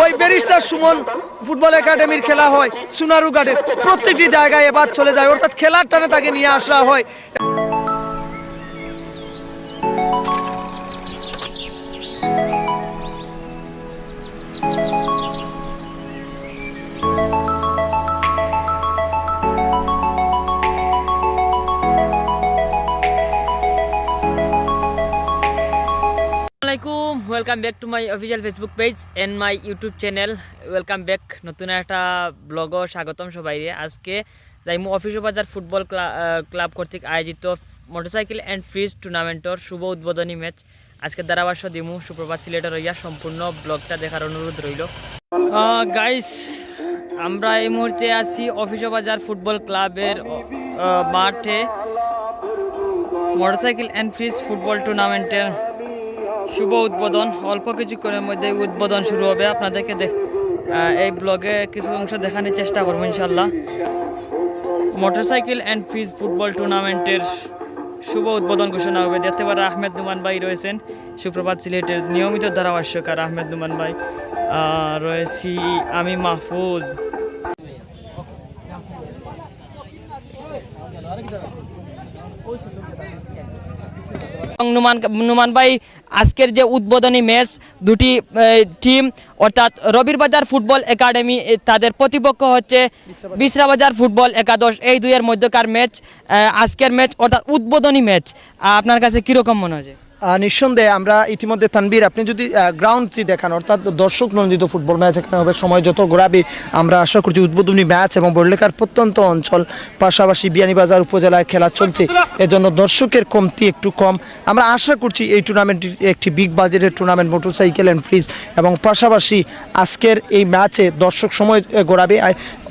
ওই barrister Suman football একাডেমির খেলা হয়, সোনারু ঘাটের প্রত্যেকটি জায়গায় এবার চলে যায়, অর্থাৎ খেলার টানে তাকে নিয়ে আসা হয়। Welcome back to my official Facebook page and my YouTube channel. Welcome back নতুন একটা ব্লগও স্বাগতম সবাই। আজকে যাইমু অফিস বাজার ফুটবল ক্লাব কর্তৃক আয়োজিত মোটরসাইকেল অ্যান্ড ফ্রিজ টুর্নামেন্টর শুভ উদ্বোধনী ম্যাচ আজকে ধারাভাষ্য দিমু। সুপ্রভাত সিলেটে রইয়া সম্পূর্ণ ব্লগটা দেখার অনুরোধ রইল। গাইস, আমরা এই মুহূর্তে আছি অফিস বাজার ফুটবল ক্লাবের মাঠে মোটরসাইকেল অ্যান্ড ফ্রিজ ফুটবল টুর্নামেন্টের শুভ উদ্বোধন। অল্প কিছুক্ষণের মধ্যে উদ্বোধন শুরু হবে। আপনাদেরকে এই ব্লগে কিছু অংশ দেখানোর চেষ্টা করবো ইনশাল্লাহ। মোটরসাইকেল অ্যান্ড ফ্রিজ ফুটবল টুর্নামেন্টের শুভ উদ্বোধন ঘোষণা হবে। দেখতে পারে আহমেদ নুমান ভাই রয়েছেন, সুপ্রভাত সিলেটের নিয়মিত ধারাভাষ্যকার আহমেদ নুমান ভাই রয়েছি, আমি মাহফুজ। নুমান ভাই, আজকের যে উদ্বোধনী ম্যাচ দুটি টিম অর্থাৎ রবির বাজার ফুটবল একাডেমি তাদের প্রতিপক্ষ হচ্ছে বিসরা বাজার ফুটবল একাদশ, এই দুইয়ের মধ্যকার ম্যাচ আজকের ম্যাচ অর্থাৎ উদ্বোধনী ম্যাচ। আপনার কাছে কীরকম মনে হচ্ছে? নিঃসন্দেহে আমরা ইতিমধ্যে তানবীর, আপনি যদি গ্রাউন্ডটি দেখান অর্থাৎ দর্শক নন্দিত ফুটবল ম্যাচ এখানে হবে। সময় যত ঘোরাবে আমরা আশা করছি উদ্বোধনী ম্যাচ এবং বড়লেখার প্রত্যন্ত অঞ্চল পাশাপাশি বিয়ানীবাজার উপজেলায় খেলা চলছে, এজন্য দর্শকের কমতি একটু কম। আমরা আশা করছি এই টুর্নামেন্টটি একটি বিগ বাজেটের টুর্নামেন্ট মোটরসাইকেল অ্যান্ড ফ্রিজ, এবং পাশাপাশি আজকের এই ম্যাচে দর্শক সময় ঘোরাবে।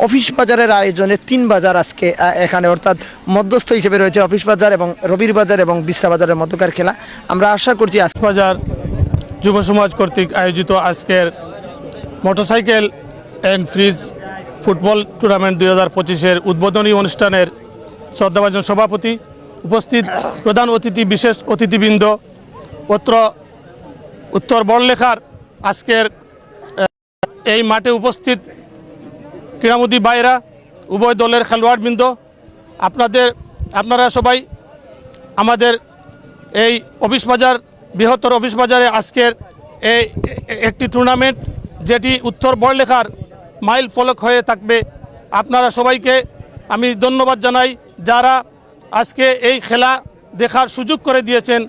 অফিস বাজারের আয়োজনে 3 বাজার আজকে এখানে, অর্থাৎ মধ্যস্থ হিসেবে রয়েছে অফিস বাজার এবং রবির বাজার এবং বিসরা বাজারের মধ্যকার খেলা। আমরা আশা করছি বাজার যুব সমাজ কর্তৃক আয়োজিত আজকের motorcycle and fridge football tournament 2025-এর উদ্বোধনী অনুষ্ঠানের শ্রদ্ধাভাজন সভাপতি, উপস্থিত প্রধান অতিথি, বিশেষ অতিথিবৃন্দ, উত্তর বড়লেখার আজকের এই মাঠে উপস্থিত ক্রীড়ামোদী ভাইরা, উভয় দলের খেলোয়াড়বৃন্দ, আপনারা সবাই আমাদের এই অফিস বাজার বৃহত্তর অফিস বাজারে আজকের এই একটি টুর্নামেন্ট যেটি উত্তর বড়লেখার মাইল ফলক হয়ে থাকবে। আপনারা সবাইকে আমি ধন্যবাদ জানাই যারা আজকে এই খেলা দেখার সুযোগ করে দিয়েছেন।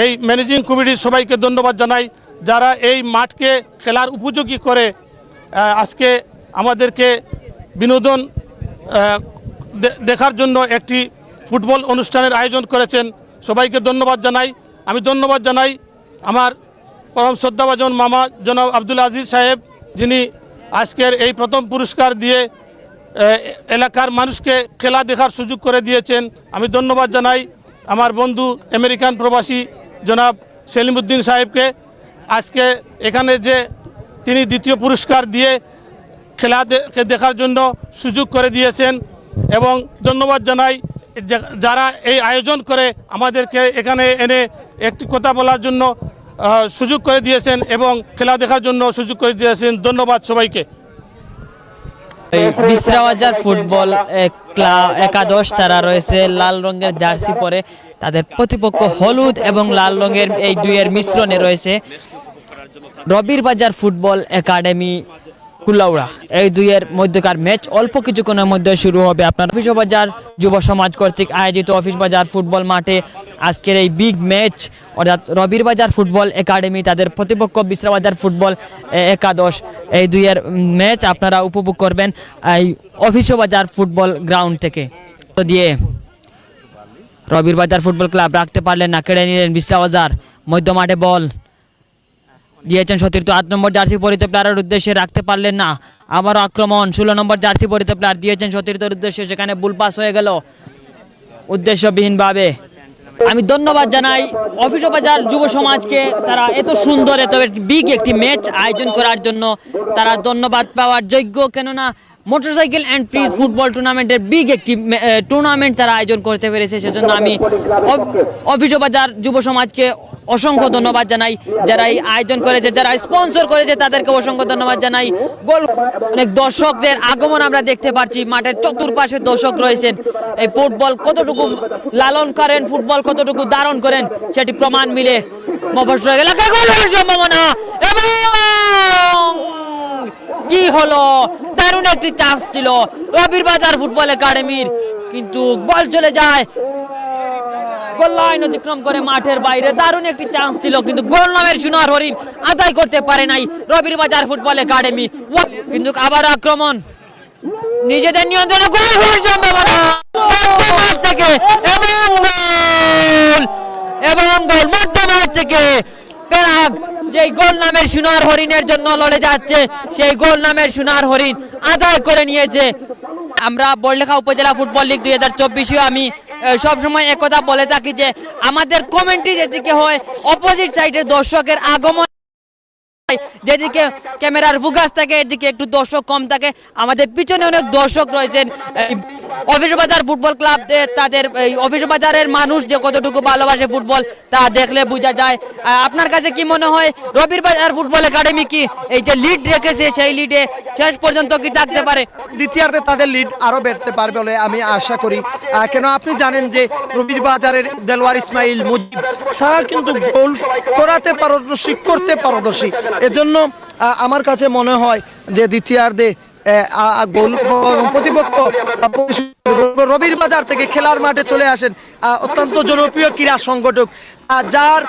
এই ম্যানেজিং কমিটির সবাইকে ধন্যবাদ জানাই যারা এই মাঠকে খেলার উপযোগী করে আজকে আমাদেরকে বিনোদন দেখার জন্য একটি ফুটবল অনুষ্ঠানের আয়োজন করেছেন। সবাইকে ধন্যবাদ জানাই। আমি ধন্যবাদ জানাই আমার পরম শ্রদ্ধাভাজন মামা জনাব আব্দুল আজিজ সাহেব, যিনি আজকের এই প্রথম পুরস্কার দিয়ে এলাকার মানুষকে খেলা দেখার সুযোগ করে দিয়েছেন। আমি ধন্যবাদ জানাই আমার বন্ধু আমেরিকান প্রবাসী জনাব সেলিমউদ্দিন সাহেবকে, আজকে এখানে যে তিনি দ্বিতীয় পুরস্কার দিয়ে খেলা দেখার জন্য সুযোগ করে দিয়েছেন। এবং ধন্যবাদ জানাই যারা এই আয়োজন করে আমাদেরকে এখানে এনে একটি কথা বলার জন্য সুযোগ করে দিয়েছেন এবং খেলা দেখার জন্য সুযোগ করে দিয়েছেন। ধন্যবাদ সবাইকে। বিসরা বাজার ফুটবল একাদশ তারা রয়েছে লাল রঙের জার্সি পরে, তাদের প্রতিপক্ষ হলুদ এবং লাল রঙের এই দুইয়ের মিশ্রণে রয়েছে রবির বাজার ফুটবল একাডেমি কুলাউড়া। এই দুইয়ের মধ্যকার ম্যাচ অল্প কিছুক্ষণের মধ্যে শুরু হবে। আপনার অফিস বাজার যুব সমাজ কর্তৃক আয়োজিত অফিস বাজার ফুটবল মাঠে আজকের এই বিগ ম্যাচ অর্থাৎ রবির বাজার ফুটবল একাডেমি তাদের প্রতিপক্ষ বিসরা বাজার ফুটবল একাদশ, এই দুইয়ের ম্যাচ আপনারা উপভোগ করবেন এই অফিস বাজার ফুটবল গ্রাউন্ড থেকে। তো দিয়ে রবির বাজার ফুটবল ক্লাব রাখতে পারলেন না, কেড়ে নিলেন বিসরা বাজার। মধ্য মাঠে বল দিয়েছেন সতীর্থ 8 নম্বর জার্সি পরিহিত প্লেয়ারের উদ্দেশ্যে, রাখতে পারলেন না। আবারও আক্রমণ 16 নম্বর জার্সি পরিহিত প্লেয়ার দিয়েছেন সতীর্থের উদ্দেশ্যে, সেখানে বুল পাস হয়ে গেল উদ্দেশ্যবিহীনভাবে। আমি ধন্যবাদ জানাই অফিস বাজার যুব সমাজকে, তারা এত সুন্দর এত বিগ একটি ম্যাচ আয়োজন করার জন্য তারা ধন্যবাদ পাওয়ার যোগ্য। কেননা মোটরসাইকেল অ্যান্ড ফ্রিজ ফুটবল টুর্নামেন্টের বিগ একটি টুর্নামেন্ট তারা আয়োজন করতে পেরেছে, সেজন্য আমি অফিস বাজার যুব সমাজকে অসংখ্য ধন্যবাদ জানাই, যারা এই আয়োজন করেছে, যারা স্পন্সর করেছে তাদেরকে অসংখ্য ধন্যবাদ জানাই। গোল অনেক দর্শকদের আগমন আমরা দেখতে পাচ্ছি, মাঠের চতুর্পাশে দর্শক রয়েছেন। এই ফুটবল কতটুকু লালন করেন, ফুটবল কতটুকু ধারণ করেন সেটি প্রমাণ মিলে মফস্বল এলাকায় গোলের সম্ভাবনা এবং কি হলো, দারুণ একটি চান্স ছিল রবির বাজার ফুটবল একাডেমির, কিন্তু বল চলে যায় গোল লাইন অতিক্রম করে মাঠের বাইরে। দারুণ একটি চান্স ছিল, কিন্তু গোল নামের সোনার হরিণ আদায় করতে পারে নাই রবির বাজার ফুটবল একাডেমি। কিন্তু আবার আক্রমণ, নিজেদের নিয়ন্ত্রণে গোল হওয়ার সম্ভাবনা থেকে এবং গোল মধ্যমাঠ থেকে পেরাগ যেই গোল নামের সোনার হরিণের জন্য লড়ে যাচ্ছে, সেই গোল নামের সোনার হরিণ আদায় করে নিয়েছে। আমরা বড়লেখা উপজেলা ফুটবল লিগ 2024 আমি সবসময় একথা বলে থাকি যে আমাদের কমেন্ট্রি যেদিকে হয়, অপোজিট সাইডের দর্শকের আগমন যেদিকে ক্যামেরার ফোকাস থাকে এদিকে একটু দর্শক কম থাকে। আমাদের পিছনে অনেক দর্শক রয়েছেন। অফিস বাজার ফুটবল ক্লাব, তাদের এই অফিস বাজারের মানুষ যে কতটুকু ভালোবাসে ফুটবল তা দেখলে বোঝা যায়। আপনার কাছে কি মনে হয় রবির বাজার ফুটবল একাডেমি কি এই যে লিড রেখেছে সেই লিডে শেষ পর্যন্ত কি থাকতে পারে? দ্বিতীয়ার্ধে তাদের লিড আরো বেড়তে পারবে বলে আমি আশা করি। কেন আপনি জানেন যে রবির বাজারের দেলোয়ার ইসমাইল, মুজিব তারা কিন্তু গোল করাতে পারদর্শী, করতে পারদর্শী। এজন্য আমার কাছে মনে হয় যে দ্বিতীয়ার্ধে গোল প্রতিপক্ষ রবির বাজার থেকে খেলার মাঠে চলে আসেন অত্যন্ত জনপ্রিয় ক্রীড়া সংগঠক, যার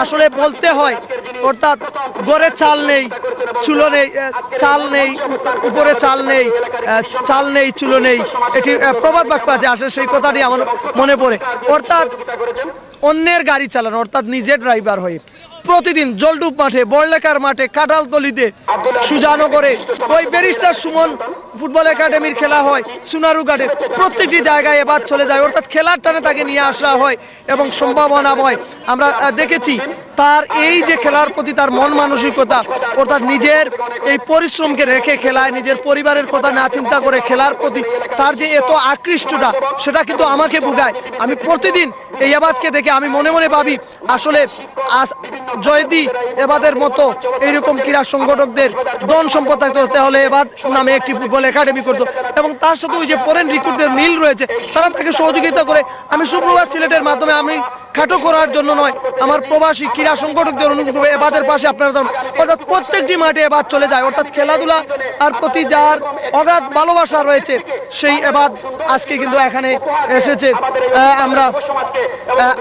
আসলে বলতে হয় অর্থাৎ গড়ে চাল নেই, চুলো নেই, চাল নেই উপরে, চাল নেই, চাল নেই চুলো নেই, এটি প্রবাদ বাক্য আছে, আসলে সেই কথাটি আমার মনে পড়ে। অর্থাৎ অন্যের গাড়ি চালানো, অর্থাৎ নিজে ড্রাইভার হয়ে প্রতিদিন জলডুব মাঠে, বড়লেখার মাঠে, কাঁঠালতলিতে, সুজানগরে, ওই ব্যারিস্টার সুমন ফুটবল একাডেমির খেলা হয়, সোনারুঘাটে, প্রত্যেকটি জায়গায় এবার চলে যায়। অর্থাৎ খেলার টানে তাকে নিয়ে আসা হয় এবং সম্ভাবনাময় আমরা দেখেছি তার এই যে খেলার প্রতি তার মন মানসিকতা, অর্থাৎ নিজের এই পরিশ্রমকে রেখে খেলায়, নিজের পরিবারের কথা না চিন্তা করে খেলার প্রতি তার যে এত আকৃষ্টটা, সেটা কিন্তু আমাকে বোঝায়। আমি প্রতিদিন এই এবাদকে দেখে আমি মনে মনে ভাবি আসলে জয়দি এবাদের মতো এইরকম ক্রীড়া সংগঠকদের ধন সম্পদ থাকতে হতে হলে এবাদ নামে একটি ফুটবল একাডেমি করতো, এবং তার সাথে ওই যে ফরেন রিক্রুটদের মিল রয়েছে, তারা তাকে সহযোগিতা করে। আমি সুপ্রভাত সিলেটের মাধ্যমে আমি খাটো করার জন্য নয়, আমার প্রবাসী ক্রীড়া সংগঠকদের অনুরোধ করবে এবাদের পাশে আপনারা, অর্থাৎ প্রত্যেকটি মাঠে এবাদ চলে যায়। অর্থাৎ খেলাধুলা আর প্রতি যার অগাধ ভালোবাসা রয়েছে সেই এবাদ আজকে কিন্তু এখানে এসেছে।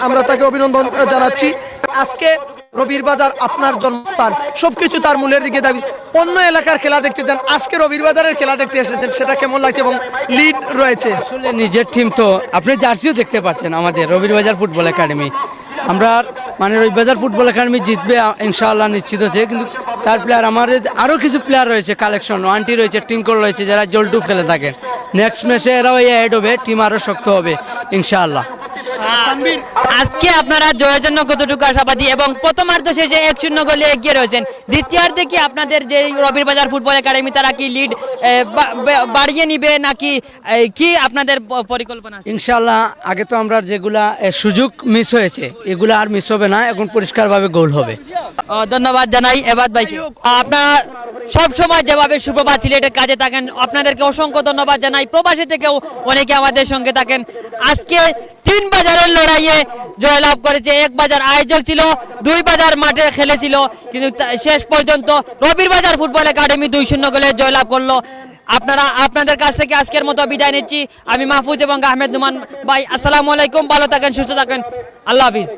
আমরা তাকে অভিনন্দন জানাচ্ছি। আজকে রবির বাজার আপনার জন্মস্থান, সবকিছু তার মূলের দিকে দাবি। অন্য এলাকার খেলা দেখতে যান, আজকে রবির বাজারের খেলা দেখতে এসেছেন, সেটা কেমন লাগছে এবং লিড রয়েছে? আসলে নিজের টিম তো আপনি জার্সিও দেখতে পাচ্ছেন আমাদের রবির বাজার ফুটবল একাডেমি। আমরা মানে রবির বাজার ফুটবল একাডেমি জিতবে ইনশাআল্লাহ নিশ্চিত হচ্ছে, কিন্তু তার প্লেয়ার আমাদের আরও কিছু প্লেয়ার রয়েছে, কালেকশন ওয়ান্টি রয়েছে, টিঙ্কর রয়েছে, যারা জলটুপ খেলে থাকেন। নেক্সট ম্যাচে এরাও অ্যাড হবে, টিম আরও শক্ত হবে ইনশাআল্লাহ। আজকে আপনারা জয়ের জন্য কতটুকু আশাবাদী এবং প্রথমার্ধ শেষে 1-0 গোলে এগিয়ে রয়েছেন? দ্বিতীয়ার্ধে কি আপনাদের যে রবির বাজার ফুটবল একাডেমি তারা কি লিড বাড়িয়ে নিবে নাকি কি আপনাদের পরিকল্পনা? ইনশাআল্লাহ আগে তো আমরা যেগুলা সুযোগ মিস হয়েছে এগুলো আর মিস হবে না, এখন পরিষ্কারভাবে গোল হবে। ধন্যবাদ জানাই এবাদ ভাইকে। আপনার সব সময় যেভাবে সুপ্রভাত সিলেটের কাজে থাকেন, আপনাদেরকে অসংখ্য ধন্যবাদ জানাই। প্রবাসী থেকেও অনেকে আমাদের সঙ্গে থাকেন। আজকে 3 বাজারের লড়াইয়ে জয়লাভ করেছে। 1 বাজার আয়োজক ছিল, 2 বাজার মাঠে খেলেছিল, কিন্তু শেষ পর্যন্ত রবির বাজার ফুটবল একাডেমি 2-0 গোলে জয়লাভ করলো। আপনাদের কাছ থেকে আজকের মতো বিদায় নিচ্ছি। আমি মাহফুজ এবং আহমেদ নুমান ভাই, আসসালামু আলাইকুম, ভালো থাকেন, সুস্থ থাকেন, আল্লাহ হাফিজ।